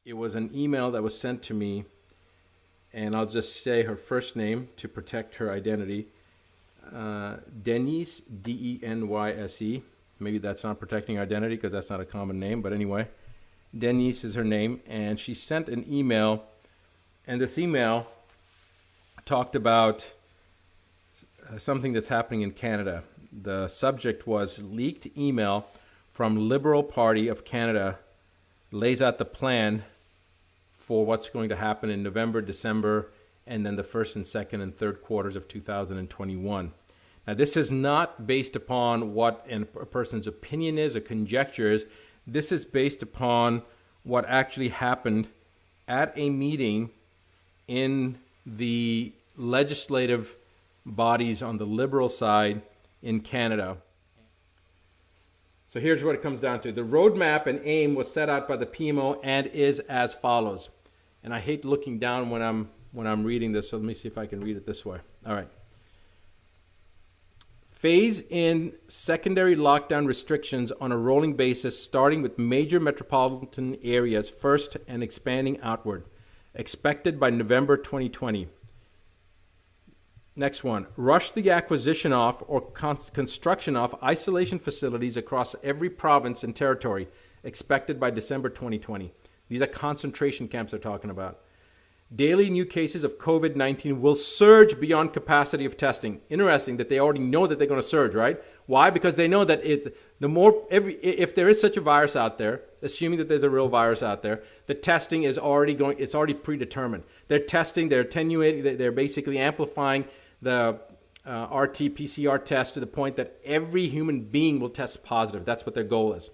it was an email that was sent to me, and I'll just say her first name to protect her identity. Denise, DenYse. Maybe that's not protecting identity because that's not a common name, but anyway, Denise is her name, and she sent an email, and this email talked about something that's happening in Canada. The subject was leaked email from Liberal Party of Canada lays out the plan for what's going to happen in November, December, and then the first and second and third quarters of 2021. Now, this is not based upon what a person's opinion is or conjecture is. This is based upon what actually happened at a meeting in the legislative bodies on the Liberal side in Canada. So here's what it comes down to. The roadmap and aim was set out by the PMO and is as follows. And I hate looking down when I'm reading this, so let me see if I can read it this way. All right. Phase in secondary lockdown restrictions on a rolling basis, starting with major metropolitan areas first and expanding outward. Expected by November 2020. Next one. Rush the acquisition of or construction of isolation facilities across every province and territory. Expected by December 2020. These are concentration camps they're talking about. Daily new cases of COVID-19 will surge beyond capacity of testing. Interesting that they already know that they're going to surge, right? Why? Because they know that if there is such a virus out there, assuming that there's a real virus out there, the testing is already it's already predetermined. They're testing, they're attenuating, they're basically amplifying the RT-PCR test to the point that every human being will test positive. That's what their goal is.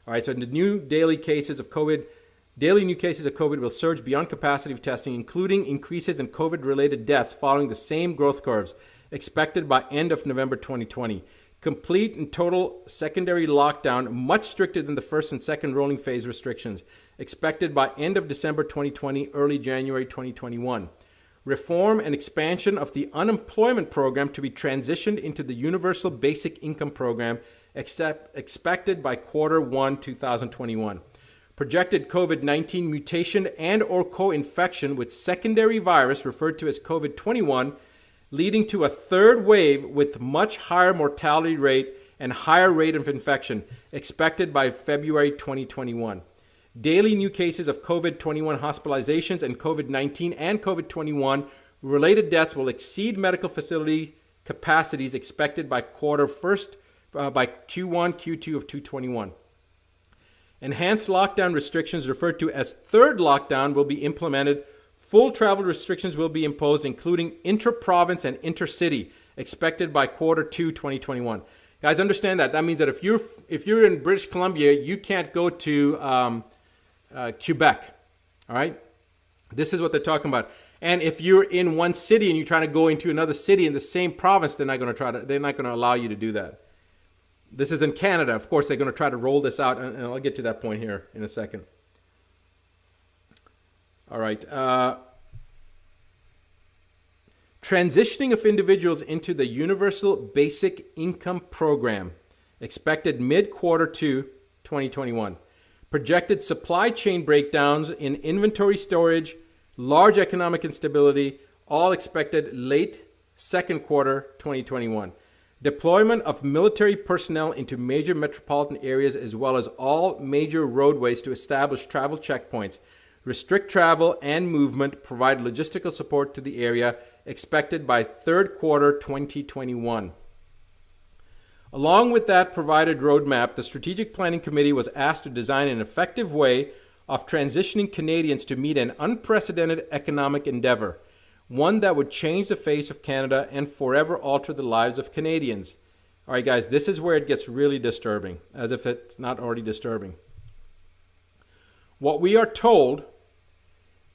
All right, so the new daily new cases of COVID will surge beyond capacity of testing, including increases in COVID-related deaths following the same growth curves, expected by end of November 2020. Complete and total secondary lockdown, much stricter than the first and second rolling phase restrictions, expected by end of December 2020, early January 2021. Reform and expansion of the unemployment program to be transitioned into the Universal Basic Income Program, expected by Q1 2021. Projected COVID-19 mutation and or co-infection with secondary virus referred to as COVID-21, leading to a third wave with much higher mortality rate and higher rate of infection, expected by February 2021. Daily new cases of COVID-21 hospitalizations and COVID-19 and COVID-21 related deaths will exceed medical facility capacities expected by Q1, Q2 of 2021. Enhanced lockdown restrictions referred to as third lockdown will be implemented. Full travel restrictions will be imposed, including inter-province and intercity, expected by Q2 2021. Guys, understand that. That means that if you're in British Columbia, you can't go to Quebec. All right? This is what they're talking about. And if you're in one city and you're trying to go into another city in the same province, they're not going to allow you to do that. This is in Canada. Of course, they're going to try to roll this out, and I'll get to that point here in a second. All right. Transitioning of individuals into the Universal Basic Income Program, expected mid-Q2 2021. Projected supply chain breakdowns in inventory storage, large economic instability, all expected late second quarter 2021. Deployment of military personnel into major metropolitan areas as well as all major roadways to establish travel checkpoints, restrict travel and movement, provide logistical support to the area, expected by third quarter 2021. Along with that provided roadmap, the Strategic Planning Committee was asked to design an effective way of transitioning Canadians to meet an unprecedented economic endeavor, one that would change the face of Canada and forever alter the lives of Canadians. All right, guys, this is where it gets really disturbing, as if it's not already disturbing. What we are told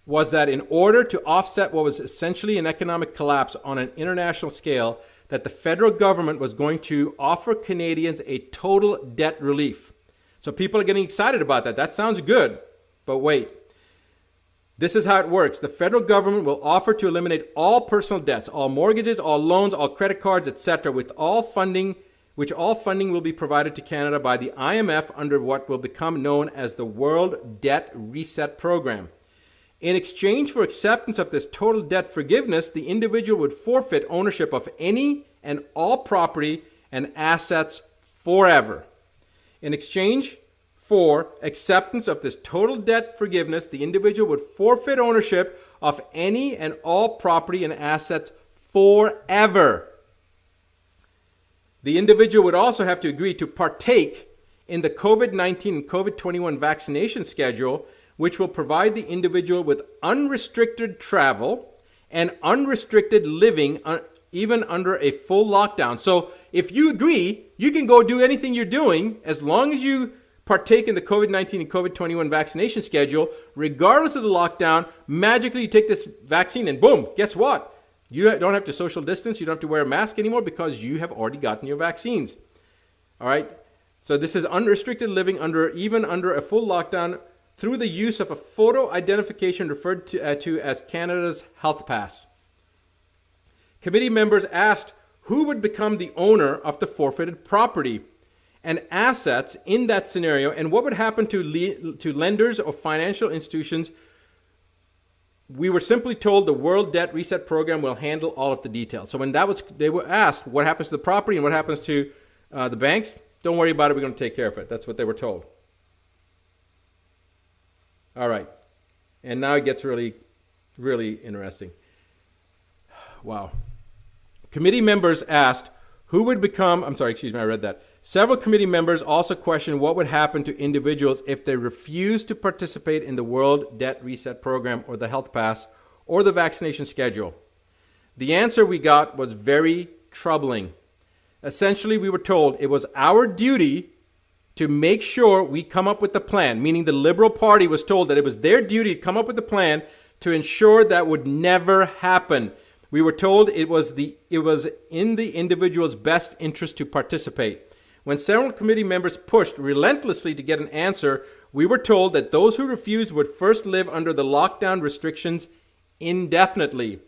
was that in order to offset what was essentially an economic collapse on an international scale, that the federal government was going to offer Canadians a total debt relief. So people are getting excited about that. That sounds good, but wait. This is how it works. The federal government will offer to eliminate all personal debts, all mortgages, all loans, all credit cards, etc., with all funding which all funding will be provided to Canada by the IMF under what will become known as the World Debt Reset Program. In exchange for acceptance of this total debt forgiveness, the individual would forfeit ownership of any and all property and assets forever. In exchange for acceptance of this total debt forgiveness, the individual would forfeit ownership of any and all property and assets forever. The individual would also have to agree to partake in the COVID-19 and COVID-21 vaccination schedule, which will provide the individual with unrestricted travel and unrestricted living even under a full lockdown. So if you agree, you can go do anything you're doing as long as you partake in the COVID-19 and COVID-21 vaccination schedule, regardless of the lockdown. Magically, you take this vaccine and boom, guess what? You don't have to social distance. You don't have to wear a mask anymore because you have already gotten your vaccines. All right. So this is unrestricted living even under a full lockdown through the use of a photo identification referred to as Canada's Health Pass. Committee members asked who would become the owner of the forfeited property and assets in that scenario, and what would happen to lenders or financial institutions. We were simply told the World Debt Reset Program will handle all of the details. So when they were asked what happens to the property and what happens to the banks, don't worry about it, we're going to take care of it. That's what they were told. All right. And now it gets really, really interesting. Wow. Committee members asked who would become, I read that. Several committee members also questioned what would happen to individuals if they refused to participate in the World Debt Reset Program or the Health Pass or the vaccination schedule. The answer we got was very troubling. Essentially, we were told it was our duty to make sure we come up with the plan, meaning the Liberal Party was told that it was their duty to come up with a plan to ensure that would never happen. We were told it was in the individual's best interest to participate. When several committee members pushed relentlessly to get an answer, we were told that those who refused would first live under the lockdown restrictions indefinitely,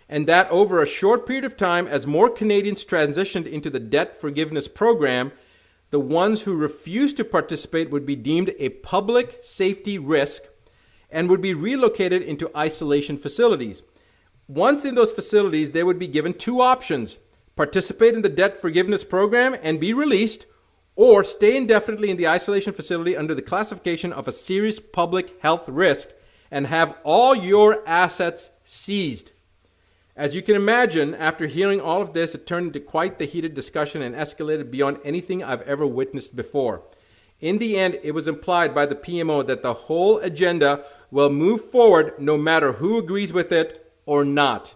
and that over a short period of time, as more Canadians transitioned into the debt forgiveness program, the ones who refused to participate would be deemed a public safety risk and would be relocated into isolation facilities. Once in those facilities, they would be given two options: participate in the debt forgiveness program and be released, or stay indefinitely in the isolation facility under the classification of a serious public health risk and have all your assets seized. As you can imagine, after hearing all of this, it turned into quite the heated discussion and escalated beyond anything I've ever witnessed before. In the end, it was implied by the PMO that the whole agenda will move forward no matter who agrees with it or not.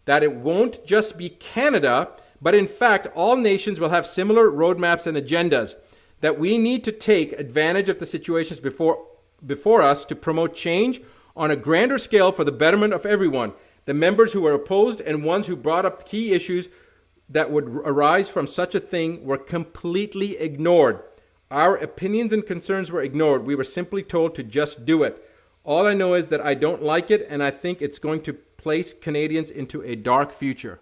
That it won't just be Canada, but in fact, all nations will have similar roadmaps and agendas. That we need to take advantage of the situations before us to promote change on a grander scale for the betterment of everyone. The members who were opposed and ones who brought up key issues that would arise from such a thing were completely ignored. Our opinions and concerns were ignored. We were simply told to just do it. All I know is that I don't like it, and I think it's going to place Canadians into a dark future.